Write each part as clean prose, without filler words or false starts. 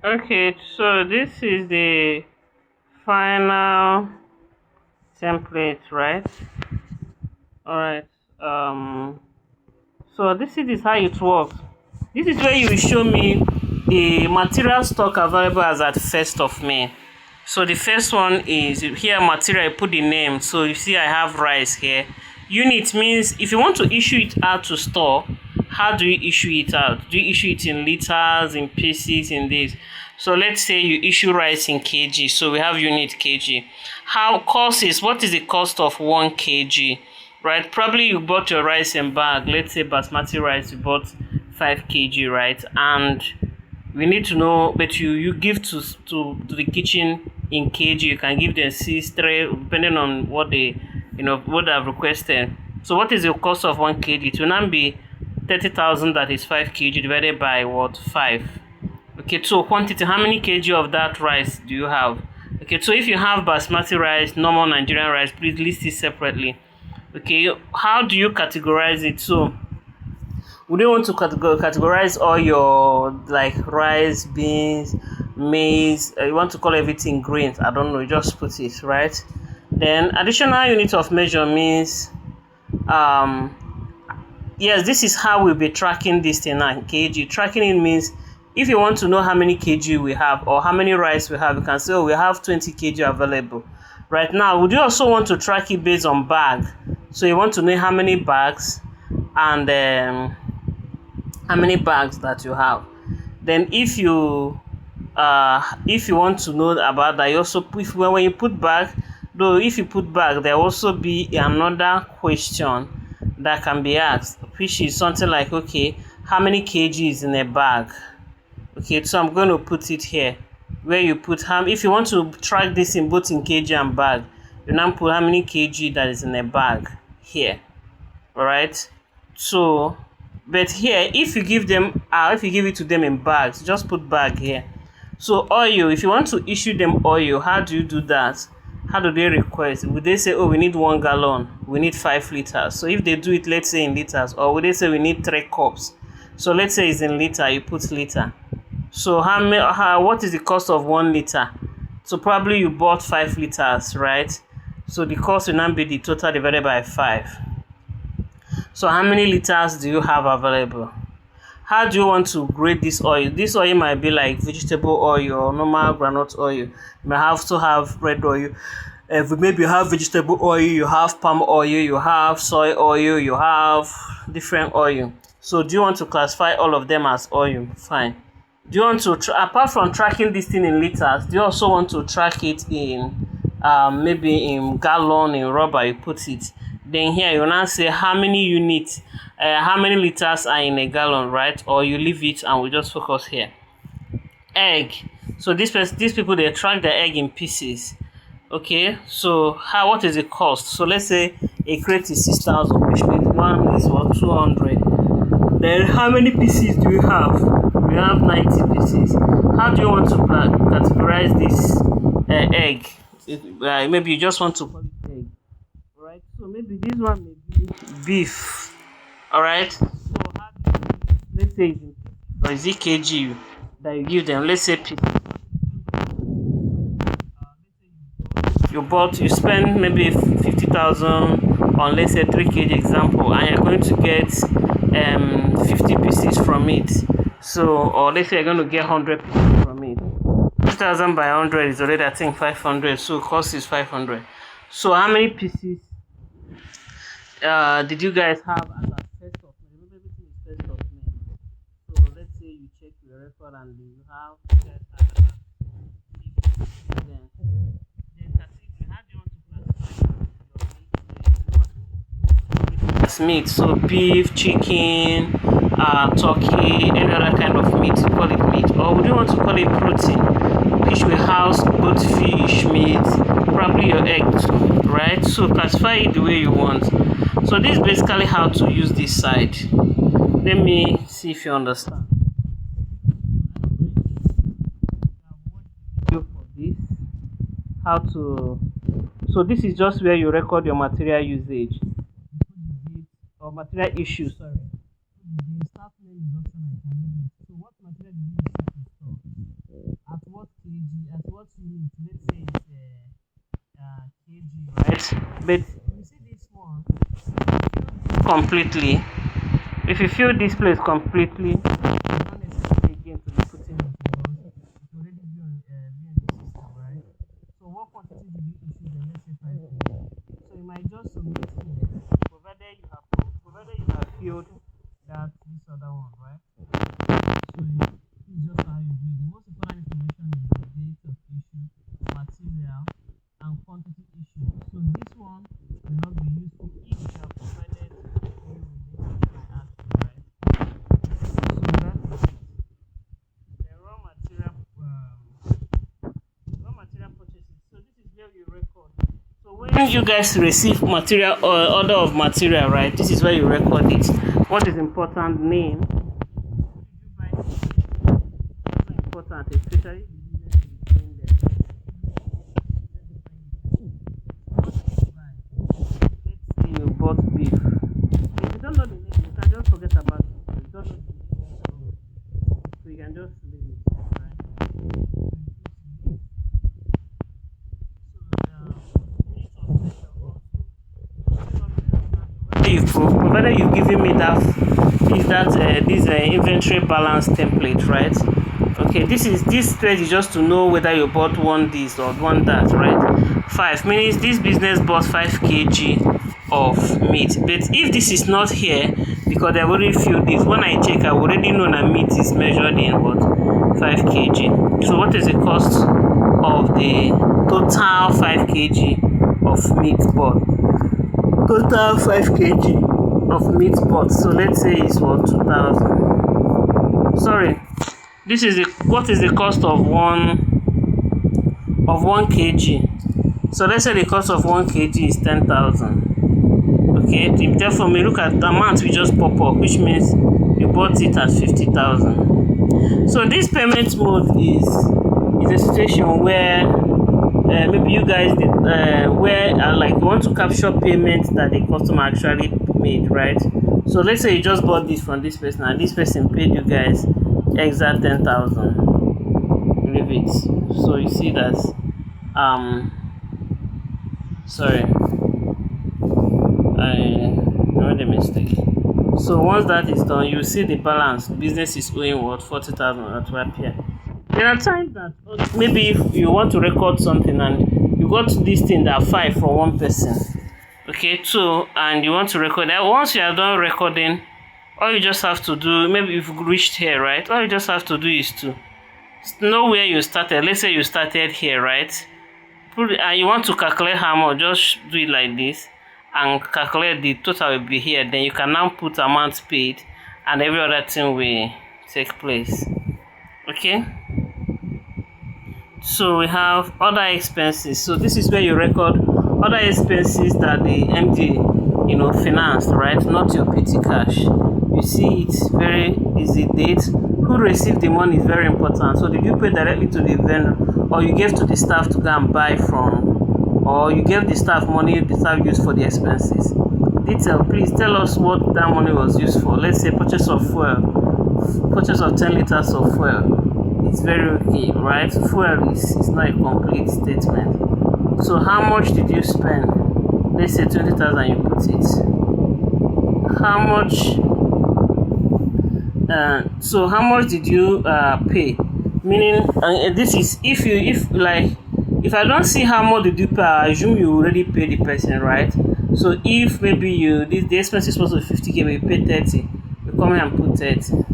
Okay, so this is the final template, right? All right. Um, so this is how it works. This is where you will show me the material stock available as at 1st of May. So the first one is here material, I put the name. So you see I have rice here. Unit means if you want to issue it out to store, how do you issue it out? Do you issue it in liters, in pieces, in this? So let's say you issue rice in kg. So we have unit kg. How cost is, what is the cost of 1 kg? Right? Probably you bought your rice in bag. Let's say basmati rice, you bought 5 kg, right? And we need to know, but you give to the kitchen in kg. You can give them 6, 3, depending on what they what they have requested. So what is the cost of 1 kg? It will now be 30,000, that is 5 kg divided by what? 5. Okay, so quantity, how many kg of that rice do you have? Okay, so if you have basmati rice, normal Nigerian rice, please list it separately. Okay, how do you categorize it? So we don't want to categorize all your like rice, beans, maize. You want to call everything grains. I don't know. You just put it, right? Then additional unit of measure means yes, this is how we'll be tracking this thing now. Kg tracking it means if you want to know how many kg we have or how many rice we have, you can say, oh, we have 20 kg available. Right now, would you also want to track it based on bag? So you want to know how many bags and how many bags that you have. Then if you want to know about that, you also when you put bag, though if you put bag, there will also be another question that can be asked, which is something like, okay, how many kg is in a bag? Okay, so I'm going to put it here where you put if you want to track this in both in kg and bag, you now put how many kg that is in a bag here. All right, so but here if you give them if you give it to them in bags, just put bag here. So oil, if you want to issue them oil, how do you do that? How do they request? Would they say, oh, we need 1 gallon, we need 5 liters? So if they do it, let's say in liters, or would they say we need 3 cups? So let's say it's in liter, you put liter. So what is the cost of 1 liter? So probably you bought 5 liters, right? So the cost will now be the total divided by 5. So how many liters do you have available? How do you want to grade this oil? This oil might be like vegetable oil or normal groundnut oil. You may also have red oil. Maybe you have vegetable oil, you have palm oil, you have soy oil, you have different oil. So do you want to classify all of them as oil? Fine. Do you want to, apart from tracking this thing in liters, do you also want to track it in maybe in gallon, in rubber, you put it? Then here you now say how many units, how many liters are in a gallon, right? Or you leave it and we just focus here. Egg. So these people, they track the egg in pieces. Okay, so what is the cost? So let's say a crate is 6,000, which means one is what, 200. Then how many pieces do you have? We have 90 pieces. How do you want to categorize this egg? Maybe you just want to call it egg. Alright, so maybe this one may be beef. Alright, so how do you, let's say it's in, or is it kg that you give them? Let's say you spend maybe 50,000 on, let's say 3 kg example, and you're going to get 50 pieces from it. So, or let's say you're going to get 100 pieces from it. 2,000 by 100 is already, I think, 500. So cost is 500. So how many pieces did you guys have as a first of May? Remember, everything is first of May. So let's say you check your record and you have category. How do you want to classify meat? So beef, chicken, turkey, any other kind of meat, you call it meat. Or would you want to call it protein, which will house both fish, meat, probably your eggs, right? So classify it the way you want. So this is basically how to use this side. Let me see if you understand. For this, how to, so this is just where you record your material usage or material issue, sorry. The staff name is optional. So what material did you use to store? what you need, let's say it's kg, right? But you see this one completely. If you fill this place completely, you don't necessarily again to be putting it because it already be on the system, right? So what quantity do you issue then? Let's say 5 kg. So you might just submit here, provided you have filled that this other one, right? So this is just how you do it. The most important information is the date of issue, material, and quantity issue. So this one will not be useful if you have provided any related I asked you, right? So that is it. The raw material purchases. So this is where you record. So when you guys receive material or order of material, right? This is where you record it. What is important? Name. Important, especially the business is doing there. Let's say you bought beef. If you don't know the name, you can just forget about it. If you don't know the name, so you can just leave it, right? Provided you've given me that this inventory balance template, right? Okay, this page is just to know whether you bought one this or one that, right? 5 means this business bought 5 kg of meat. But if this is not here, because I've already filled this, when I check, I already know that meat is measured in what 5 kg. So what is the cost of the total 5 kg of meat bought? Total 5 kg of meat bought. So let's say it's what 2,000. Sorry. This is what is the cost of one kg. So let's say the cost of 1 kg is 10,000. Okay, therefore we look at the amount we just pop up, which means you bought it at 50,000. So this payment mode is a situation where maybe you guys did, like you want to capture payment that the customer actually made, right? So let's say you just bought this from this person and this person paid you guys exact 10,000. Leave it. So you see that sorry, I made a mistake. So once that is done, you see the balance. Business is owing what 40,000 at what appear. There are times that maybe if you want to record something and you got this thing that 5 from one person, okay, 2, and you want to record that. Once you are done recording, all you just have to do, maybe you've reached here, right? All you just have to do is to know where you started. Let's say you started here, right? And you want to calculate how much, just do it like this and calculate the total will be here. Then you can now put amount paid and every other thing will take place. Okay, so we have other expenses. So this is where you record other expenses that the MD financed, right? Not your petty cash. You see it's very easy. Date, who received the money is very important. So did you pay directly to the vendor, or you gave to the staff to go and buy from, or you gave the staff money the staff used for the expenses? Detail, please tell us what that money was used for. Let's say purchase of fuel, purchase of 10 liters of fuel. It's very okay, right? Fuel is not a complete statement. So how much did you spend? Let's say 20,000, you put it. How much? So how much did you pay? Meaning, this is if I don't see how much did you pay, I assume you already paid the person, right? So if maybe the expense is supposed to be 50k, but you pay 30, you come here and put 30.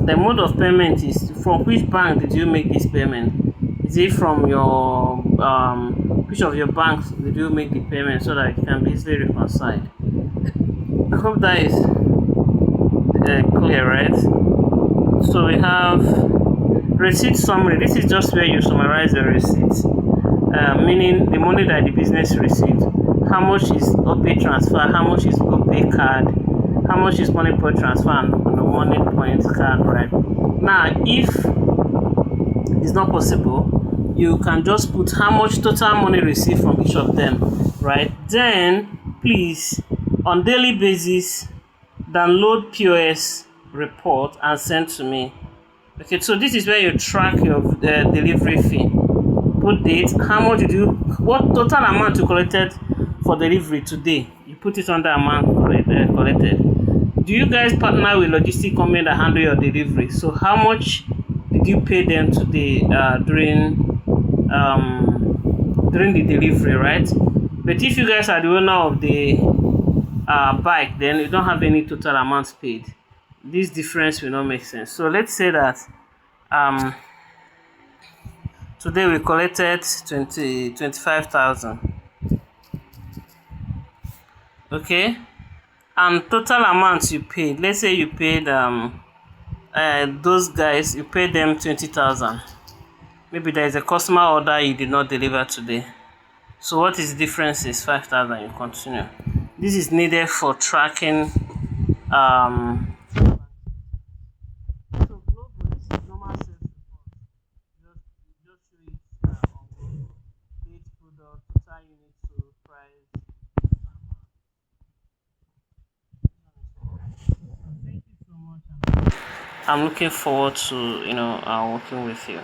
The mode of payment is from which bank did you make this payment? Is it from your which of your banks did you make the payment, so that it can be easily reconciled? I hope that is clear, right? So we have receipt summary. This is just where you summarize the receipts, meaning the money that the business received. How much is OPay transfer? How much is OPay card? How much is money point transfer on the money point card, right? Now, if it's not possible, you can just put how much total money received from each of them, right? Then, please, on daily basis, download POS report and send to me. Okay, so this is where you track your delivery fee. put date, how much did you, what total amount you collected for delivery today. You put it under amount collected. Do you guys partner with logistic company that handle your delivery? So how much did you pay them today during the delivery, right? But if you guys are the owner of the bike, then you don't have any total amounts paid. This difference will not make sense. So let's say that today we collected 25,000. Okay, and total amounts you paid, let's say you paid those guys, you paid them 20,000. Maybe there is a customer order you did not deliver today. So what is the difference is 5,000. You continue. This is needed for tracking so global is normal sales report. Just show it on date, product, total units, to price. Thank you so much. I'm looking forward to working with you.